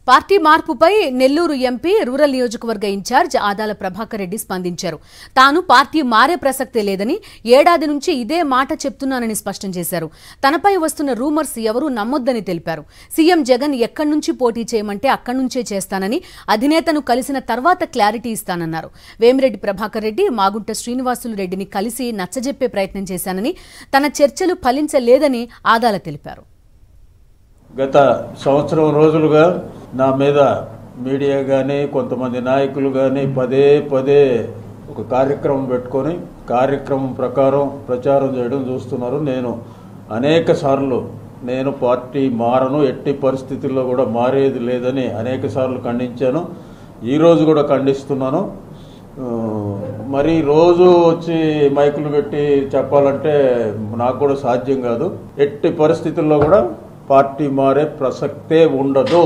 Party మార్పుపై Nellore MP rural నియోజకవర్గ incharge Adala Prabhakar Reddy స్పందించారు. తాను పార్టీ మారే ప్రసక్తే లేదని, ఏడాది నుంచి ఇదే మాట చెప్తున్నానని స్పష్టం చేశారు. తనపై వస్తున్న రూమర్స్ ఎవరూ నమ్మొద్దని తెలిపారు. సీఎం జగన్ ఎక్కడి నుంచి పోటీ చేయమంటే అక్కడి నుంచే చేస్తానని, అధినేతను కలిసిన తర్వాత క్లారిటీ ఇస్తానన్నారు. వేమిరెడ్డి ప్రభాకర్ రెడ్డి మాగుంట శ్రీనివాసులు రెడ్డిని కలిసి నచ్చజెప్పే ప్రయత్నం చేశానని, తన చర్చలు ఫలించలేదని ఆదాల తెలిపారు. గత సంవత్సరం రోజులుగా నా మీద మీడియా కానీ కొంతమంది నాయకులు కానీ పదే ఒక కార్యక్రమం పెట్టుకొని కార్యక్రమం ప్రకారం ప్రచారం చేయడం చూస్తున్నారు. నేను అనేక సార్లు పార్టీ మారను, ఎట్టి పరిస్థితుల్లో కూడా మారేది లేదని అనేక సార్లు ఖండించాను. ఈరోజు కూడా ఖండిస్తున్నాను. మరి రోజు వచ్చి మైకులు పెట్టి చెప్పాలంటే నాకు కూడా సాధ్యం కాదు. ఎట్టి పరిస్థితుల్లో కూడా పార్టీ మారే ప్రసక్తే ఉండదు.